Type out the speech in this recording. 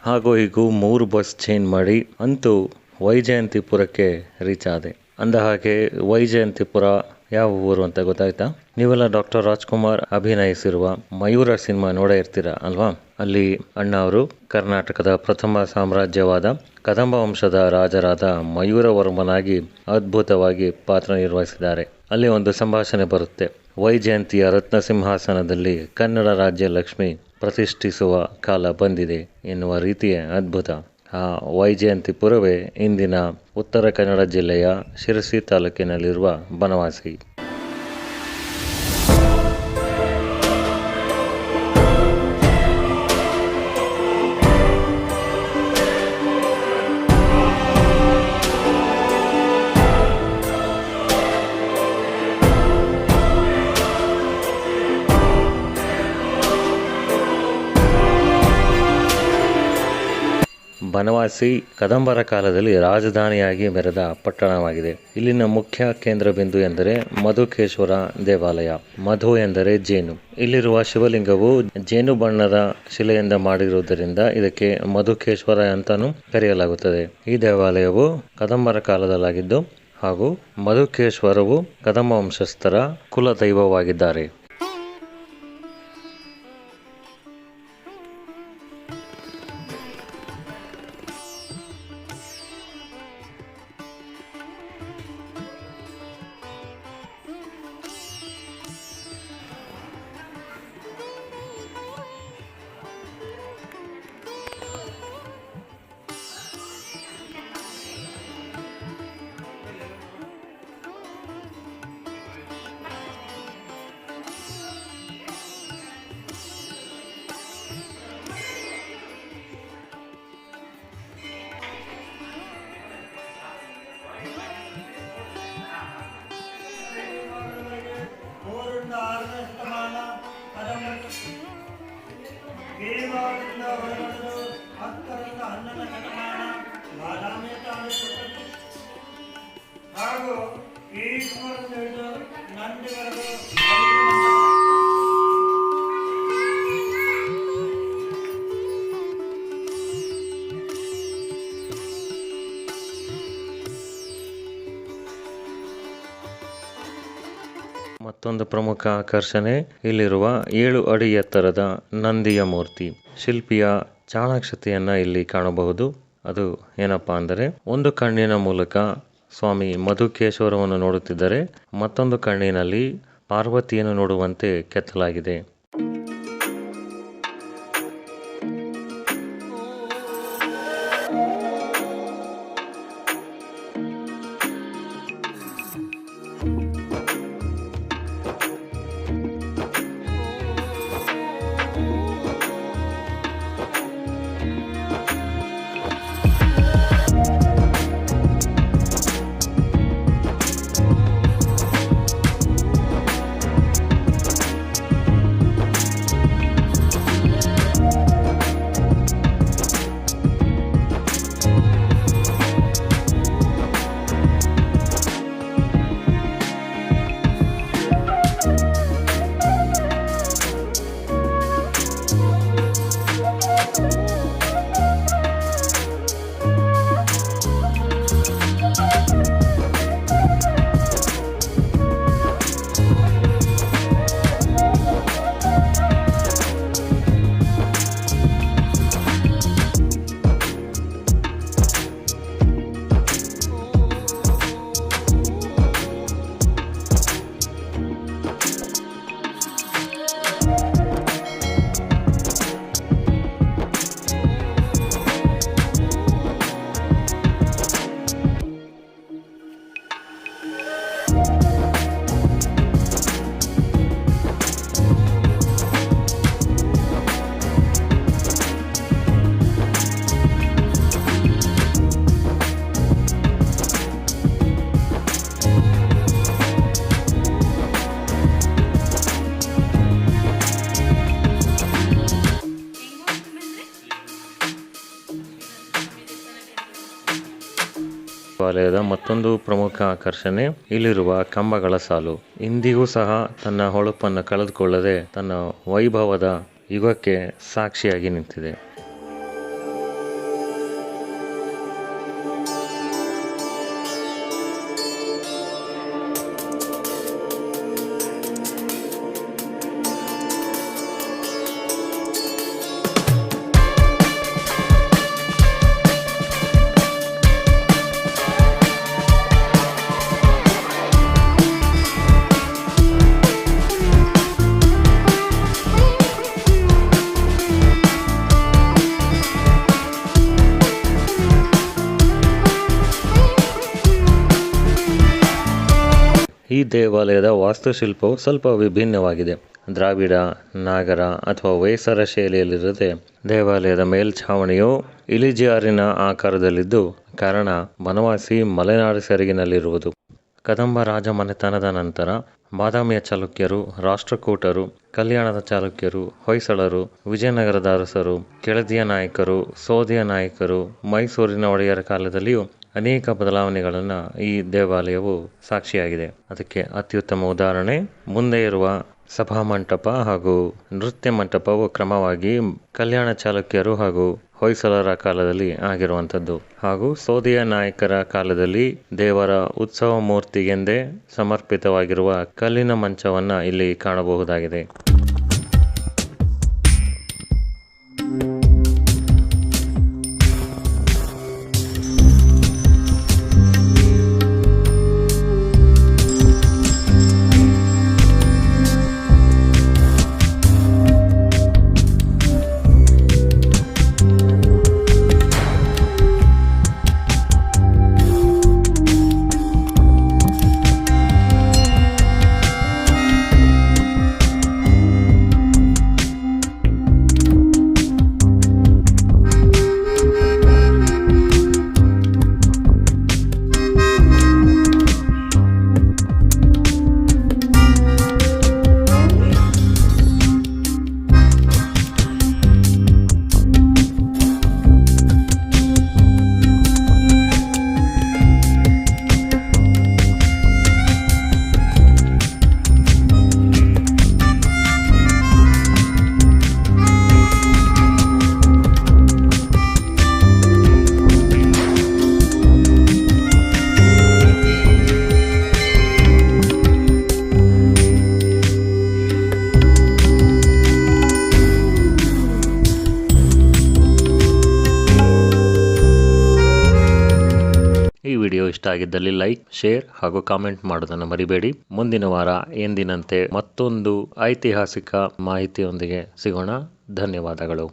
ಹಾಗೂ ಹೀಗೂ 3 bus change ಮಾಡಿ ಅಂತೂ ವೈಜಯಂತಿಪುರಕ್ಕೆ ರೀಚ್ ಆದೆ. ಅಂದ ಹಾಗೆ ವೈಜಯಂತಿಪುರ ಯಾವ ಊರು ಅಂತ ಗೊತ್ತಾಯ್ತಾ? ನೀವೆಲ್ಲ ಡಾಕ್ಟರ್ ರಾಜ್ಕುಮಾರ್ ಅಭಿನಯಿಸಿರುವ ಮಯೂರ ಸಿನಿಮಾ ನೋಡೇ ಇರ್ತೀರಾ ಅಲ್ವಾ? ಅಲ್ಲಿ ಅಣ್ಣ ಅವರು ಕರ್ನಾಟಕದ ಪ್ರಥಮ ಸಾಮ್ರಾಜ್ಯವಾದ ಕದಂಬ ವಂಶದ ರಾಜರಾದ ಮಯೂರವರ್ಮನಾಗಿ ಅದ್ಭುತವಾಗಿ ಪಾತ್ರ ನಿರ್ವಹಿಸಿದ್ದಾರೆ. ಅಲ್ಲಿ ಒಂದು ಸಂಭಾಷಣೆ ಬರುತ್ತೆ. ವೈಜಯಂತಿಯ ರತ್ನ ಸಿಂಹಾಸನದಲ್ಲಿ ಕನ್ನಡ ರಾಜ್ಯ ಲಕ್ಷ್ಮಿ ಪ್ರತಿಷ್ಠಿಸುವ ಕಾಲ ಬಂದಿದೆ ಎನ್ನುವ ರೀತಿಯ ಅದ್ಭುತ. ಆ ವೈಜಯಂತಿಪುರವೇ ಇಂದಿನ ಉತ್ತರ ಕನ್ನಡ ಜಿಲ್ಲೆಯ ಶಿರಸಿ ತಾಲೂಕಿನಲ್ಲಿರುವ ಬನವಾಸಿ. ಬನವಾಸಿ ಕದಂಬರ ಕಾಲದಲ್ಲಿ ರಾಜಧಾನಿಯಾಗಿ ಮೆರೆದ ಪಟ್ಟಣವಾಗಿದೆ. ಇಲ್ಲಿನ ಮುಖ್ಯ ಕೇಂದ್ರ ಬಿಂದು ಎಂದರೆ ಮಧುಕೇಶ್ವರ ದೇವಾಲಯ. ಮಧು ಎಂದರೆ ಜೇನು. ಇಲ್ಲಿರುವ ಶಿವಲಿಂಗವು ಜೇನು ಬಣ್ಣದ ಶಿಲೆಯಿಂದ ಮಾಡಿರುವುದರಿಂದ ಇದಕ್ಕೆ ಮಧುಕೇಶ್ವರ ಅಂತಾನೂ ಕರೆಯಲಾಗುತ್ತದೆ. ಈ ದೇವಾಲಯವು ಕದಂಬರ ಕಾಲದಲ್ಲಾಗಿದ್ದು ಹಾಗೂ ಮಧುಕೇಶ್ವರವು ಕದಂಬ ವಂಶಸ್ಥರ ಕುಲ ದೈವವಾಗಿದ್ದಾರೆ. ಮತ್ತೊಂದು ಪ್ರಮುಖ ಆಕರ್ಷಣೆ ಇಲ್ಲಿರುವ 7 ಅಡಿ ಎತ್ತರದ ನಂದಿಯ ಮೂರ್ತಿ. ಶಿಲ್ಪಿಯ ಚಾಣಾಕ್ಷತೆಯನ್ನ ಇಲ್ಲಿ ಕಾಣಬಹುದು. ಅದು ಏನಪ್ಪಾ ಅಂದರೆ, ಒಂದು ಕಣ್ಣಿನ ಮೂಲಕ ಸ್ವಾಮಿ ಮಧುಕೇಶ್ವರವನ್ನು ನೋಡುತ್ತಿದ್ದರೆ ಮತ್ತೊಂದು ಕಣ್ಣಿನಲ್ಲಿ ಪಾರ್ವತಿಯನ್ನು ನೋಡುವಂತೆ ಕೆತ್ತಲಾಗಿದೆ. ದೇವಾಲಯದ ಮತ್ತೊಂದು ಪ್ರಮುಖ ಆಕರ್ಷಣೆ ಇಲ್ಲಿರುವ ಕಂಬಗಳ ಸಾಲು. ಇಂದಿಗೂ ಸಹ ತನ್ನ ಹೊಳಪನ್ನು ಕಳೆದುಕೊಳ್ಳದೆ ತನ್ನ ವೈಭವದ ಯುಗಕ್ಕೆ ಸಾಕ್ಷಿಯಾಗಿ ನಿಂತಿದೆ. ಈ ದೇವಾಲಯದ ವಾಸ್ತುಶಿಲ್ಪವು ಸ್ವಲ್ಪ ವಿಭಿನ್ನವಾಗಿದೆ. ದ್ರಾವಿಡ, ನಾಗರ ಅಥವಾ ಹೊಯ್ಸಳ ಶೈಲಿಯಲ್ಲಿರದೆ ದೇವಾಲಯದ ಮೇಲ್ಛಾವಣಿಯು ಇಳಿಜಾರಿನ ಆಕಾರದಲ್ಲಿದ್ದು ಕಾರಣ ಬನವಾಸಿ ಮಲೆನಾಡು ಸೆರಗಿನಲ್ಲಿರುವುದು. ಕದಂಬ ರಾಜಮನೆತನದ ನಂತರ ಬಾದಾಮಿಯ ಚಾಲುಕ್ಯರು, ರಾಷ್ಟ್ರಕೂಟರು, ಕಲ್ಯಾಣದ ಚಾಲುಕ್ಯರು, ಹೊಯ್ಸಳರು, ವಿಜಯನಗರದ ಅರಸರು, ಕೆಳದಿಯ ನಾಯಕರು, ಸೋದಿಯ ನಾಯಕರು, ಮೈಸೂರಿನ ಒಡೆಯರ ಕಾಲದಲ್ಲಿಯೂ ಅನೇಕ ಬದಲಾವಣೆಗಳನ್ನು ಈ ದೇವಾಲಯವು ಸಾಕ್ಷಿಯಾಗಿದೆ. ಅದಕ್ಕೆ ಅತ್ಯುತ್ತಮ ಉದಾಹರಣೆ ಮುಂದೆ ಇರುವ ಸಭಾಮಂಟಪ ಹಾಗೂ ನೃತ್ಯ ಮಂಟಪವು ಕ್ರಮವಾಗಿ ಕಲ್ಯಾಣ ಚಾಲುಕ್ಯರು ಹಾಗೂ ಹೊಯ್ಸಳರ ಕಾಲದಲ್ಲಿ ಆಗಿರುವಂಥದ್ದು ಹಾಗೂ ಸೋದಿಯ ನಾಯಕರ ಕಾಲದಲ್ಲಿ ದೇವರ ಉತ್ಸವ ಮೂರ್ತಿಗೆಂದೇ ಸಮರ್ಪಿತವಾಗಿರುವ ಕಲ್ಲಿನ ಮಂಚವನ್ನು ಇಲ್ಲಿ ಕಾಣಬಹುದಾಗಿದೆ. ಈ ವಿಡಿಯೋ ಇಷ್ಟ ಆಗಿದ್ದಲ್ಲಿ ಲೈಕ್, ಶೇರ್ ಹಾಗೂ ಕಾಮೆಂಟ್ ಮಾಡೋದನ್ನು ಮರಿಬೇಡಿ. ಮುಂದಿನ ವಾರ ಎಂದಿನಂತೆ ಮತ್ತೊಂದು ಐತಿಹಾಸಿಕ ಮಾಹಿತಿಯೊಂದಿಗೆ ಸಿಗೋಣ. ಧನ್ಯವಾದಗಳು.